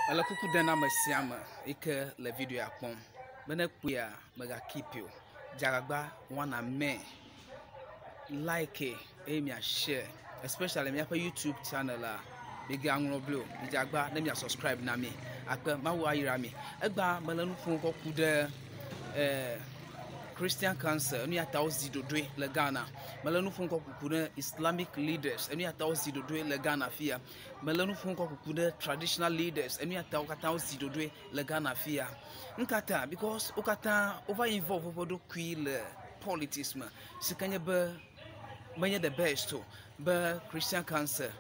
Wala kuku dana masiama ike le video akpom. Bene kuya mega keep you. Jagagba wanna me like me share, especially me YouTube channel la. Big Anglo Blue, Jagba, let me subscribe na me. Akpa mawa irami. Egba malanu fun ko kude Christian Council, emi atawo zidodwe le Ghana. Malanu fun ko kude Islamic leaders, emi atawo zidodwe le Ghana fia. Malanu fun ko kude traditional leaders, emi atawo zidodwe le Ghana fia. Nkata because okata over involve obodo kwi le politics ma. Sikanye be manye the best to be Christian Council.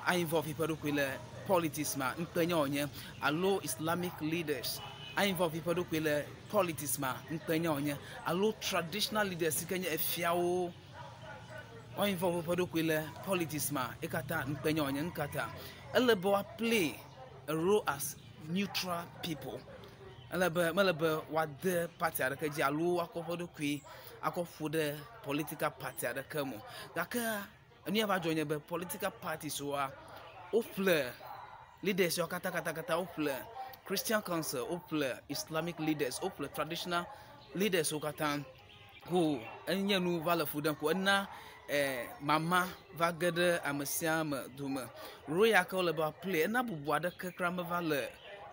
I involve people kwi le politics ma. Mpenye onye allo Islamic leaders. I involve people kwi le politics ma. Mpenye onye allo traditional leaders sikanye efiawo. I involve people kwi le politics ma. Ekata mpenye onye nkata. Elebo play a role as neutral people. Malaba wade party adaka ji allo akofodo kwi akofodo political party adaka mo. Daka ani aba join be political parties so ofle leaders yo kata ofle Christian Council ofle Islamic leaders ofle traditional leaders so kata go enya nu vala fudan ko na mama vagade amasiam duma roya ka leba play na bubu adaka krama vala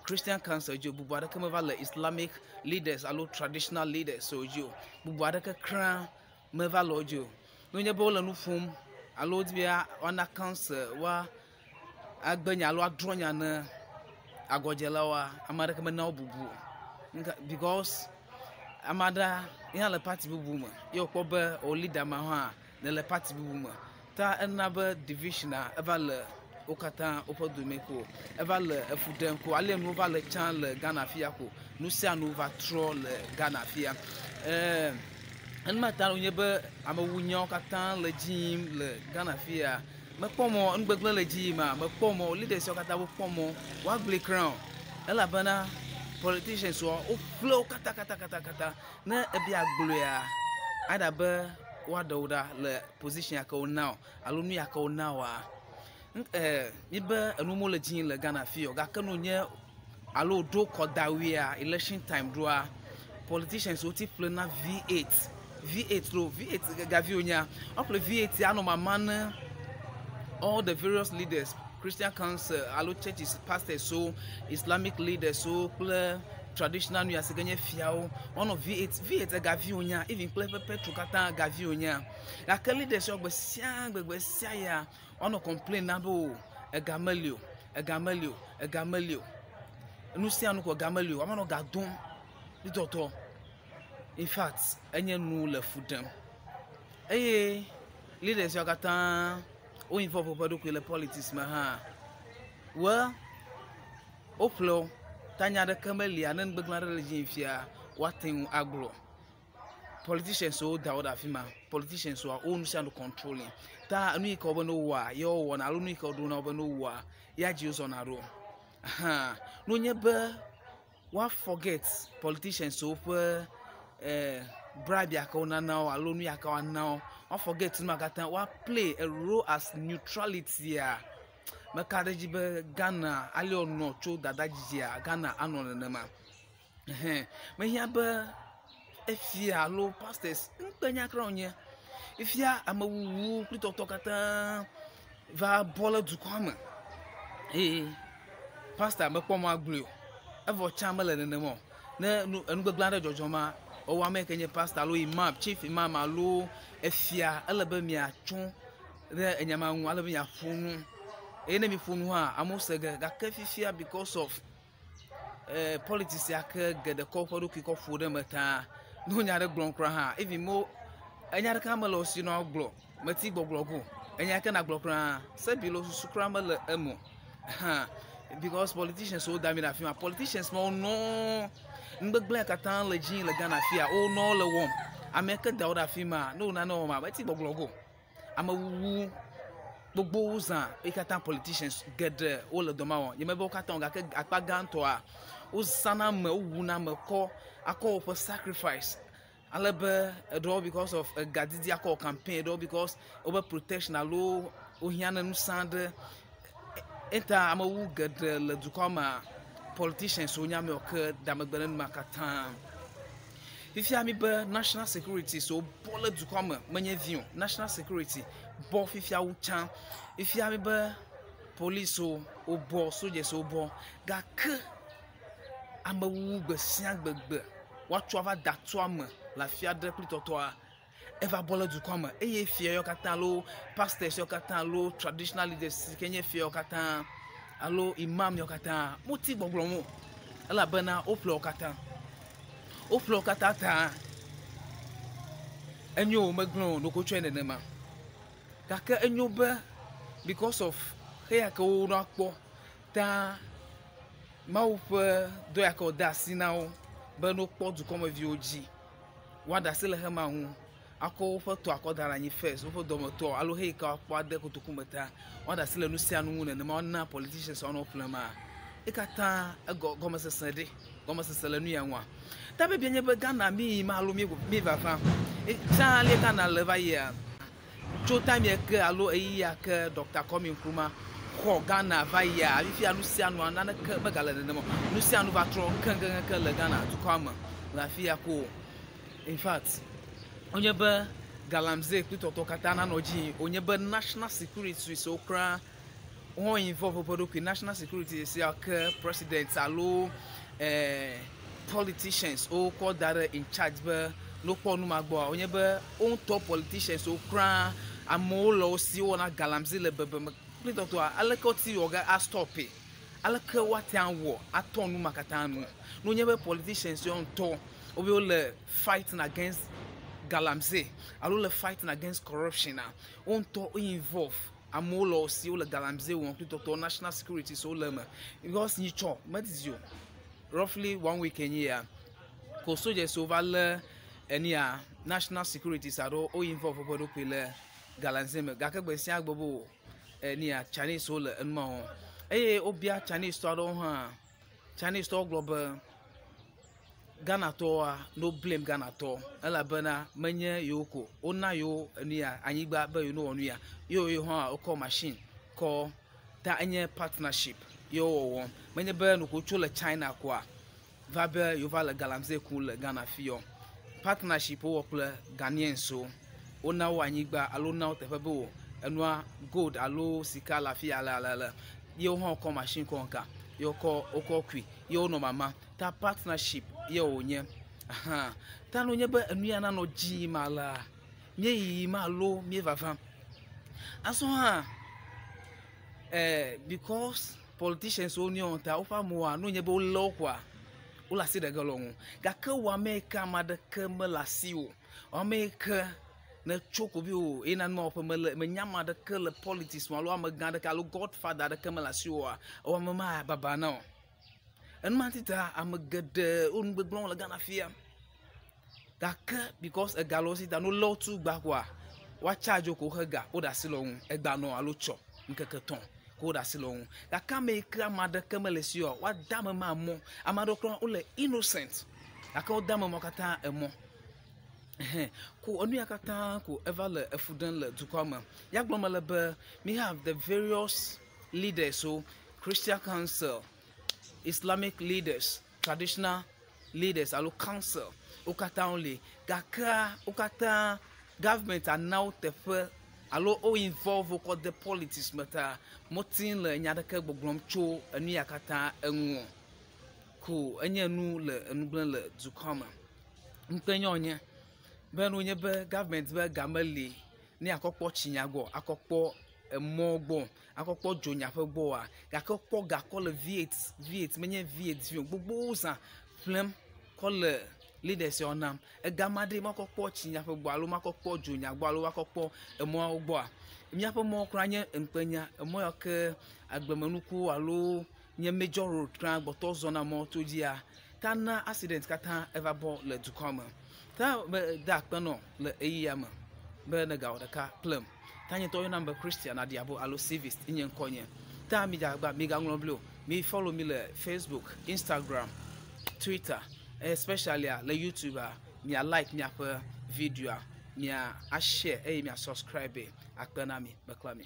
Christian Council jo bubu adaka vala Islamic leaders allo traditional leaders so jo bubu adaka kra me vala jo no nya bola nu fum allo dia ona council wa agbanya allo adronya na agojela wa amaraka me na bubu because amada ya le party bubu ma yo ko be o leader ma ha na le party bubu ma ta enaba division a eval okata opodumeko eval efuden ko ale no val chan le Ghana fia ko no sia no va tro le Ghana fia en mata onye be amawunya okata le jim le Ghana fia me pomo ngbegble le jim ma me pomo leaders okata bo pomo wa ble crown ela bana politicians o flow kata na ebi agblo ya ada be wa dauda le position akao now alunu akao now ibe enumo le jin le Ghana fio ga kanu nye alo do kodawia election time doa politicians o ti play na V8 ga vionya ople V8 ano man all the various leaders Christian Council alo churches pastors so Islamic leaders so play traditional new aseganye fiao one of V8 ga vionya even play petro kata ga vionya la leaders yo gbesia ya ono complain na bo egamelio nu si anu ko gamelio amano ga dum ditoto in fact enye nu le fudem leaders yo kata o involve podo ko le politics ma ha wa oplo tanya de kamelia nan gbeglan religion fia watin aglo politicians so dauda fima politicians so o nu stand controlling ta anu ika obono wa yo wona alu nu ika odo na obono wa ya ji uzo na ro no nyebe wa forget politicians so bribe aka ona now alu nu aka wa now wa forget nu makata wa play a role as neutrality ya makadaji be Ghana ali ono cho dadaji ya Ghana anọ na ma me hia be efia lo pastors nkpenya kra onye efia amawu kritoto kata va bola du kwama pastor me pomo aglo evo chamele ne mo na enugbeglanda jojoma o wa me kenye pastor lo imam chief imam alo efia elebe mi atwon re enyama hu elebe mi afunu enemy funu ha amosega ga kafifia because of politics aka get the corporate kick for them meta no nyare glonkra ha even mo enyare kamalo si no glo mati gboglogo enyake na glokra se bilo susukra mala emo ha because politicians so damina fima politicians no ngbegble katan legin le Ghana fia o no le wom ameke dauda fima no na no ma mati gboglogo amawu gbogbo uzan ikatan politicians get all of them awon ye mebe okatan ga apaganto a uzana me wuna me ko akọ for sacrifice alebe do because of gadidi akọ campaign do because over protection alo ohiana nu sand Enta amawu ged le dukoma politicians so nyame ok damegbenen makatan. Fifia mi be national security so bole dukoma menye vion national security bo fifia wuchan. Fifia mi be police so obo soldiers so bo ga ke amawu gbe sian gbegbe wa tuava datwa me la fia de plitotoa eva bole dukoma eye fia yo katan lo pastors yo katan lo traditional leaders kenye fia yo katan alo imam yo katan moti gboglomo ala bana oplo katan ta enyo meglon no ko twene nema kaka enyo be because of heya ko no akpo ta mau pe do ya ko da sinao be no kpo du come vioji wada sele he ma hu ako fo to akodara nyi first fo do mo to alo he ka akpo ade ko to kumeta wada sele no sia no ne ma na politicians on plama ikata goma sesede goma sesele nu ya nwa ta be bienye be Ghana mi ma alo mi va fa ta le kana le va ya cho time ye ke alo eyi ya ke Dr. Kwame Nkrumah ko Ghana va ya afi anu sia no na ke be gala ne mo nu sia no va tro kan ke le Ghana to kwama la fi ya ko in fact onye be galamze pitoto katana no ji onye be national security so kra won involve obodo ku national security is ya ke president alo politicians o ko dare in charge be no ko nu magbo onye be on top politicians o kra amolo si wona galamze le bebe pitoto alekoti oga a stop e aleke watian wo atonu makatanu no onye be politicians on to obi le fighting against galamze alo le fighting against corruption on to involve amolo si o le galamze won to national security so le because ni cho medizio roughly 1 week in year ko soldiers over le enia national security sado o involve obodo pele galamze me gakegbe si agbobo enia Chinese so le enmo obia Chinese to do ha Chinese to global Ghana to no blame Ghana to ela bana menye yoko ona yo nia anyigba be you know onu ya yo ha o call machine call ta anye partnership yo wo menye be no ko chole China kwa va be yo va le galamze ku le Ghana fiyo partnership wo ple Ghanaian so ona wo anyigba alo na o tefe be wo enua gold alo sika la fi ala yo ha call machine ko nka yo ko okokwi yo no mama ta partnership ye onye ta no nye be enua na no ji mala nye yi malo me vava aso ha because politicians only on ta ofa mo no nye be o lo kwa o la si de galon ga ke wa America ma de ke me la si o America na choko bi o ina no pe me nyama de ke le politics mo lo am ga de ka lo godfather de ke me la si o o mama baba na and mantita am gede un gbegbon la Ghana fia gaka because a galosi da no law tu gbagwa wa charge ko hega o da silon egba no alocho nkeketon ko da silon gaka me kra mada kamelesi o wa dama ma mo amado kron o le innocent gaka o dama mo kata emo ko onu yakata ko ever le efudan le dukoma yagboma le be me have the various leaders so Christian Council, Islamic leaders, traditional leaders, alo council, okata only. Gaka, okata government are now tefe, alo o involve oko the politics mata. Motin le nyadake boglom cho enu yakata enwo. Ko enye nu le enublen le dukama. Mpenye onye. Ben onye be government be gameli ni akokpo chinyagbo, akokpo mogbo akokpo jonya fe gbo a akokpo ga call v8 menye v8 gbogbo san flem call leaders onam e gamade makokpo chinya fe gbo alo makokpo jonya gbo alo akokpo emo gbo a mi afa mo kranye empenya emo yoke agbemanuku alo nye major road kran gboto zona mo to dia tana accident kata everbo le dukoma ta da pano le eyama be na ga odaka plum tanya to your number Christian adiabo alo civist inyen konye ta mi ga mi ga nglo me follow me le Facebook, Instagram, Twitter, especially le YouTube me like me video me a share me a subscribe akpana me baklami.